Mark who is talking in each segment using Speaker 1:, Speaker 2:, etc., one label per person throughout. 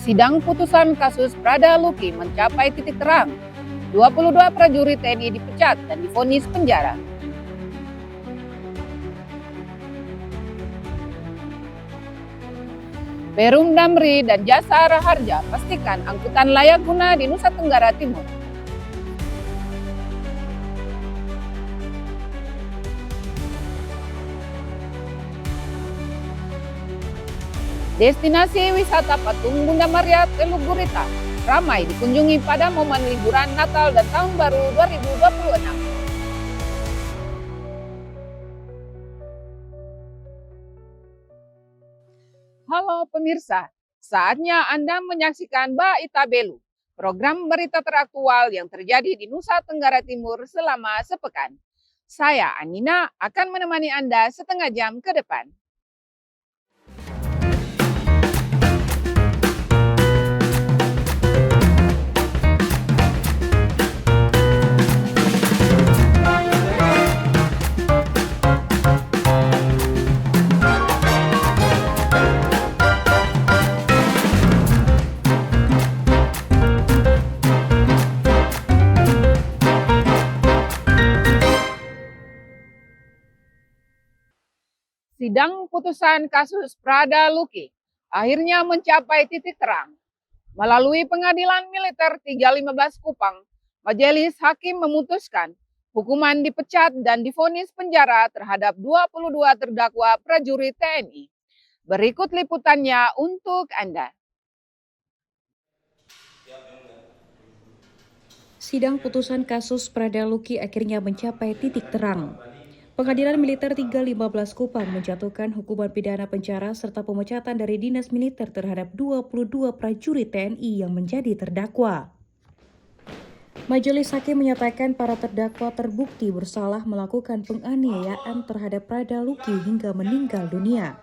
Speaker 1: Sidang putusan kasus Prada Luki mencapai titik terang. 22 prajurit TNI dipecat dan divonis penjara. Perum Damri dan Jasa Raharja pastikan angkutan layak guna di Nusa Tenggara Timur. Destinasi wisata Patung Bunda Maria Teluk Gurita ramai dikunjungi pada momen liburan Natal dan Tahun Baru 2026. Halo pemirsa, saatnya Anda menyaksikan Baita Belu, program berita teraktual yang terjadi di Nusa Tenggara Timur selama sepekan. Saya Anina akan menemani Anda setengah jam ke depan. Sidang putusan kasus Prada Luki akhirnya mencapai titik terang. Melalui Pengadilan Militer 315 Kupang, Majelis Hakim memutuskan hukuman dipecat dan divonis penjara terhadap 22 terdakwa prajurit TNI. Berikut liputannya untuk Anda.
Speaker 2: Sidang putusan kasus Prada Luki akhirnya mencapai titik terang. Pengadilan Militer 315 Kupang menjatuhkan hukuman pidana penjara serta pemecatan dari dinas militer terhadap 22 prajurit TNI yang menjadi terdakwa. Majelis Hakim menyatakan para terdakwa terbukti bersalah melakukan penganiayaan terhadap Prada Luki hingga meninggal dunia.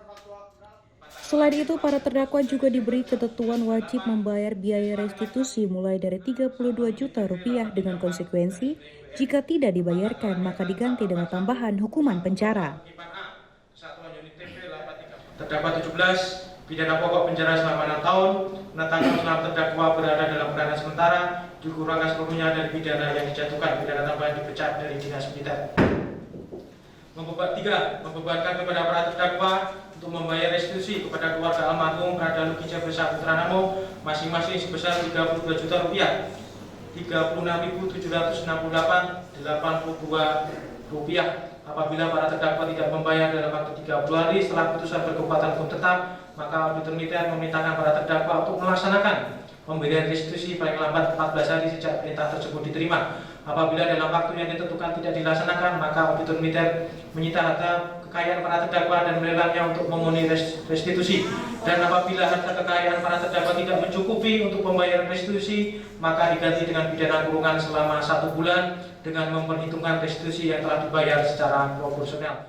Speaker 2: Selain itu, para terdakwa juga diberi ketentuan wajib membayar biaya restitusi mulai dari Rp32 juta dengan konsekuensi jika tidak dibayarkan maka diganti dengan tambahan hukuman penjara.
Speaker 3: Terdakwa 17, pidana pokok penjara selama 6 tahun, penetapan selama terdakwa berada dalam penahanan sementara, dikurangkan seluruhnya dari pidana yang dijatuhkan, pidana tambahan dipecat dari dinas militer. 3. Membebankan kepada para terdakwa untuk membayar restitusi kepada keluarga almarhum Prada Luki Jabesa Putra Namo masing-masing sebesar Rp32 juta, Rp36.768,82 apabila para terdakwa tidak membayar dalam waktu 30 hari setelah putusan berkekuatan hukum tetap, maka auditor militer memerintahkan para terdakwa untuk melaksanakan pemberian restitusi paling lambat 14 hari sejak perintah tersebut diterima. Apabila dalam waktu yang ditentukan tidak dilaksanakan, maka auditor militer menyita harta kekayaan para terdakwa dan melelangnya untuk memenuhi restitusi. Dan apabila harta kekayaan para terdakwa tidak mencukupi untuk membayar restitusi, maka diganti dengan pidana kurungan selama 1 bulan dengan memperhitungkan restitusi yang telah dibayar secara proporsional.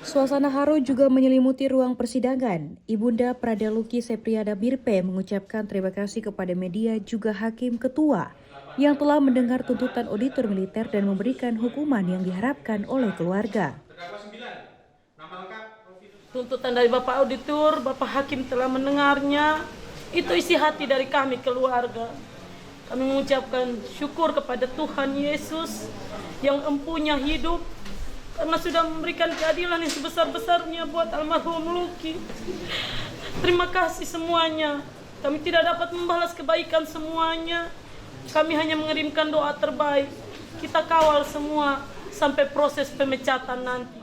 Speaker 2: Suasana haru juga menyelimuti ruang persidangan. Ibunda Prada Luki Sepriada Birpe mengucapkan terima kasih kepada media juga Hakim Ketua yang telah mendengar tuntutan auditor militer dan memberikan hukuman yang diharapkan oleh keluarga.
Speaker 4: Tuntutan dari Bapak Auditor, Bapak Hakim telah mendengarnya. Itu isi hati dari kami keluarga. Kami mengucapkan syukur kepada Tuhan Yesus yang empunya hidup karena sudah memberikan keadilan yang sebesar-besarnya buat almarhum Luki. Terima kasih semuanya. Kami tidak dapat membalas kebaikan semuanya. Kami hanya mengirimkan doa terbaik. Kita kawal semua sampai proses pemecatan nanti.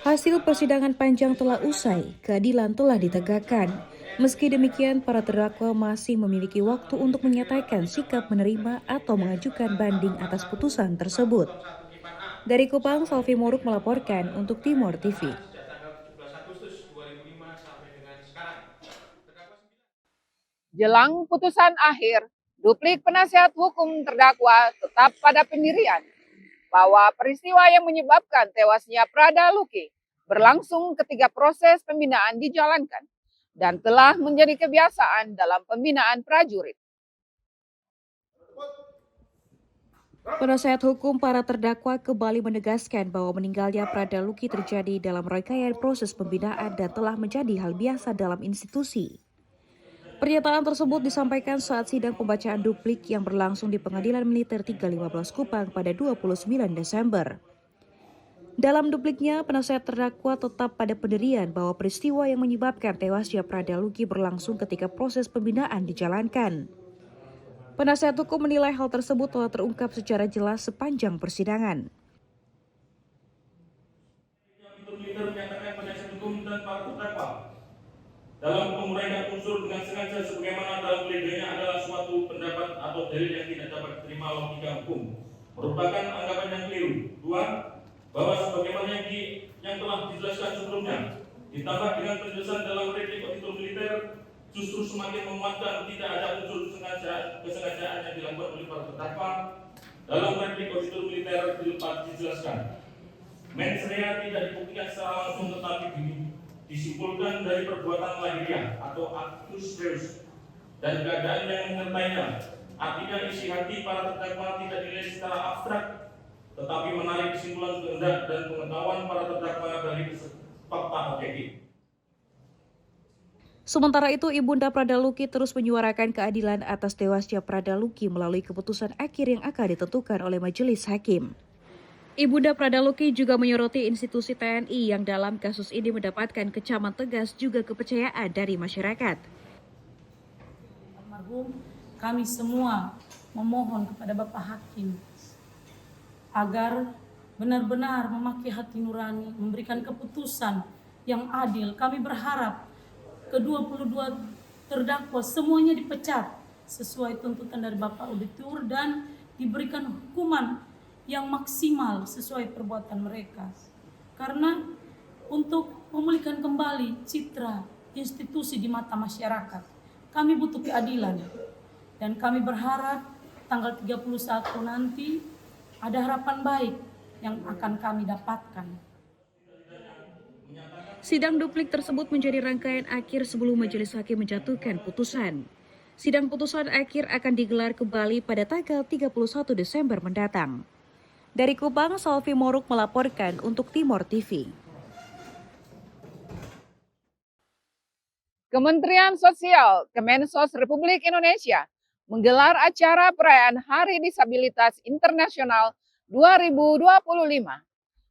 Speaker 2: Hasil persidangan panjang telah usai, keadilan telah ditegakkan. Meski demikian, para terdakwa masih memiliki waktu untuk menyatakan sikap menerima atau mengajukan banding atas putusan tersebut. Dari Kupang, Salvi Moruk melaporkan untuk Timor TV.
Speaker 1: Jelang putusan akhir, duplik penasihat hukum terdakwa tetap pada pendirian bahwa peristiwa yang menyebabkan tewasnya Prada Luki berlangsung ketika proses pembinaan dijalankan dan telah menjadi kebiasaan dalam pembinaan prajurit.
Speaker 2: Penasehat hukum para terdakwa kembali menegaskan bahwa meninggalnya Prada Luki terjadi dalam rangkaian proses pembinaan dan telah menjadi hal biasa dalam institusi. Pernyataan tersebut disampaikan saat sidang pembacaan duplik yang berlangsung di Pengadilan Militer 315 Kupang pada 29 Desember. Dalam dupliknya, penasehat terdakwa tetap pada pendirian bahwa peristiwa yang menyebabkan tewasnya Prada Luki berlangsung ketika proses pembinaan dijalankan. Penasehat hukum menilai hal tersebut telah terungkap secara jelas sepanjang persidangan.
Speaker 5: Militer menyatakan penasihat hukum dan para terdakwa dalam penguraian unsur dengan sengaja sebagaimana dalam pledoi adalah suatu pendapat atau dalil yang tidak dapat diterima logika hukum, merupakan anggapan yang keliru. 2. Bahwa sebagaimana yang telah dijelaskan sebelumnya, ditambah dengan penjelasan dalam replik auditor militer, justru semakin menguatkan tidak ada unsur kesengajaan yang dilakukan oleh para terdakwa. Dalam replik auditor militer dijelaskan, mens rea tidak dibuktikan secara langsung tetapi disimpulkan dari perbuatan lahiriah atau actus reus dan keadaan yang menyertainya. Artinya isi hati para terdakwa tidak dinilai secara abstrak, tetapi menarik kesimpulan kehendak dan pengetahuan para terdakwa dari fakta objektif.
Speaker 2: Sementara itu, Ibunda Prada Luki terus menyuarakan keadilan atas tewasnya Prada Luki melalui keputusan akhir yang akan ditentukan oleh majelis hakim. Ibunda Prada Luki juga menyoroti institusi TNI yang dalam kasus ini mendapatkan kecaman tegas juga kepercayaan dari masyarakat.
Speaker 4: Almarhum, kami semua memohon kepada Bapak Hakim agar benar-benar memakai hati nurani, memberikan keputusan yang adil. Kami berharap ke-22 terdakwa semuanya dipecat sesuai tuntutan dari Bapak Auditor dan diberikan hukuman yang maksimal sesuai perbuatan mereka. Karena untuk memulihkan kembali citra institusi di mata masyarakat, kami butuh keadilan. Dan kami berharap tanggal 31 nanti ada harapan baik yang akan kami dapatkan.
Speaker 2: Sidang duplik tersebut menjadi rangkaian akhir sebelum majelis hakim menjatuhkan putusan. Sidang putusan akhir akan digelar kembali pada tanggal 31 Desember mendatang. Dari Kupang, Salvi Moruk melaporkan untuk Timor TV.
Speaker 1: Kementerian Sosial Kemensos Republik Indonesia menggelar acara perayaan Hari Disabilitas Internasional 2025.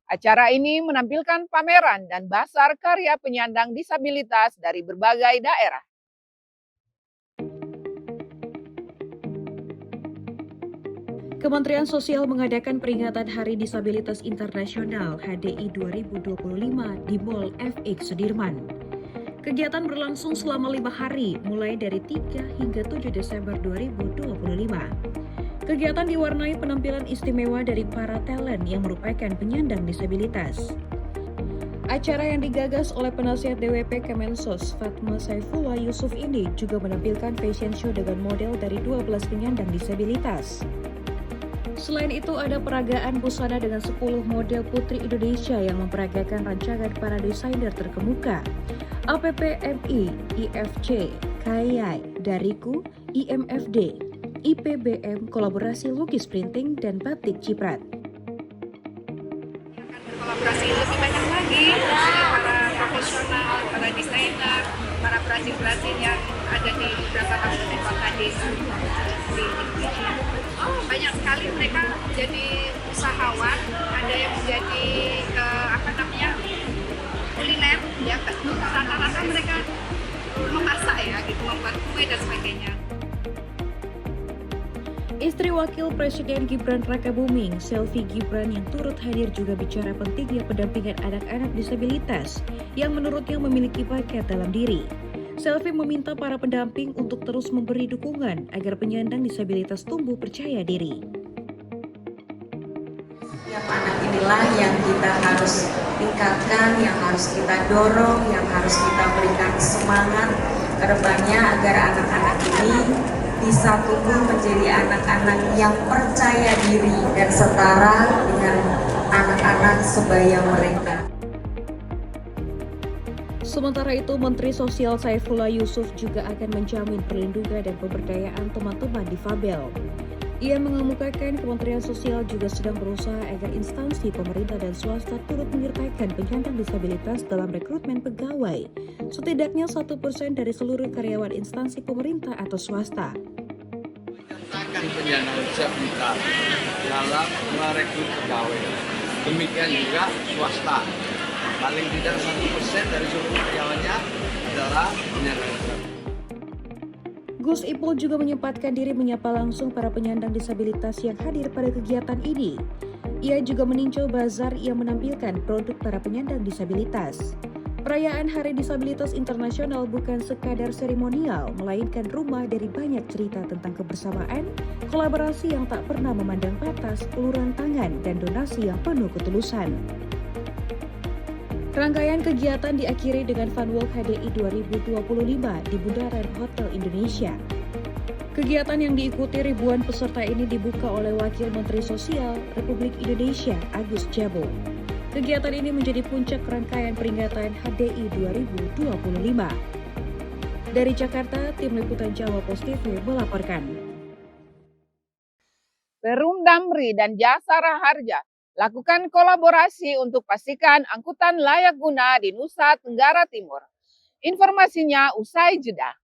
Speaker 1: Acara ini menampilkan pameran dan basar karya penyandang disabilitas dari berbagai daerah.
Speaker 2: Kementerian Sosial mengadakan peringatan Hari Disabilitas Internasional HDI 2025 di Mall FX Sudirman. Kegiatan berlangsung selama 5 hari, mulai dari 3 hingga 7 Desember 2025. Kegiatan diwarnai penampilan istimewa dari para talent yang merupakan penyandang disabilitas. Acara yang digagas oleh penasihat DWP Kemensos, Fatma Saifullah Yusuf ini juga menampilkan fashion show dengan model dari 12 penyandang disabilitas. Selain itu, ada peragaan busana dengan 10 model putri Indonesia yang memperagakan rancangan para desainer terkemuka. APPMI, IFC, KAI, Dariku, IMFD, IPBM, kolaborasi lukis printing, dan batik Ciprat.
Speaker 6: Akan berkolaborasi lebih banyak lagi dengan para profesional, para desainer, para perajin-perajin yang ada di beberapa kabupaten kota desa di Indonesia. Banyak sekali mereka jadi usahawan, ada yang menjadi kuliner, ya rata-rata mereka memasak ya, gitu, membuat kue dan sebagainya.
Speaker 2: Istri Wakil Presiden Gibran Rakabuming, Selvi Gibran yang turut hadir juga bicara pentingnya pendampingan anak-anak disabilitas yang menurutnya memiliki bakat dalam diri. Selvi meminta para pendamping untuk terus memberi dukungan agar penyandang disabilitas tumbuh percaya diri.
Speaker 7: Setiap anak inilah yang kita harus tingkatkan, yang harus kita dorong, yang harus kita berikan semangat ke depannya agar anak-anak ini bisa tumbuh menjadi anak-anak yang percaya diri dan setara dengan anak-anak sebaya mereka.
Speaker 2: Sementara itu, Menteri Sosial Saifullah Yusuf juga akan menjamin perlindungan dan pemberdayaan teman-teman difabel. Ia mengemukakan Kementerian Sosial juga sedang berusaha agar instansi pemerintah dan swasta turut menyertakan penyandang disabilitas dalam rekrutmen pegawai, setidaknya 1% dari seluruh karyawan instansi pemerintah atau swasta.
Speaker 8: Menyertakan penyandang disabilitas dalam merekrut pegawai. Demikian juga swasta. Paling tidak 1% dari seluruh karyawannya adalah penyandang disabilitas.
Speaker 2: Gus Ipul juga menyempatkan diri menyapa langsung para penyandang disabilitas yang hadir pada kegiatan ini. Ia juga meninjau bazar yang menampilkan produk para penyandang disabilitas. Perayaan Hari Disabilitas Internasional bukan sekadar seremonial, melainkan rumah dari banyak cerita tentang kebersamaan, kolaborasi yang tak pernah memandang batas, uluran tangan, dan donasi yang penuh ketulusan. Rangkaian kegiatan diakhiri dengan Funwalk HDI 2025 di Bundaran Hotel Indonesia. Kegiatan yang diikuti ribuan peserta ini dibuka oleh Wakil Menteri Sosial Republik Indonesia Agus Jabo. Kegiatan ini menjadi puncak rangkaian peringatan HDI 2025. Dari Jakarta, Tim Liputan Jawa Pos TV melaporkan.
Speaker 1: Perum Damri dan Jasara Harja lakukan kolaborasi untuk pastikan angkutan layak guna di Nusa Tenggara Timur. Informasinya usai jeda.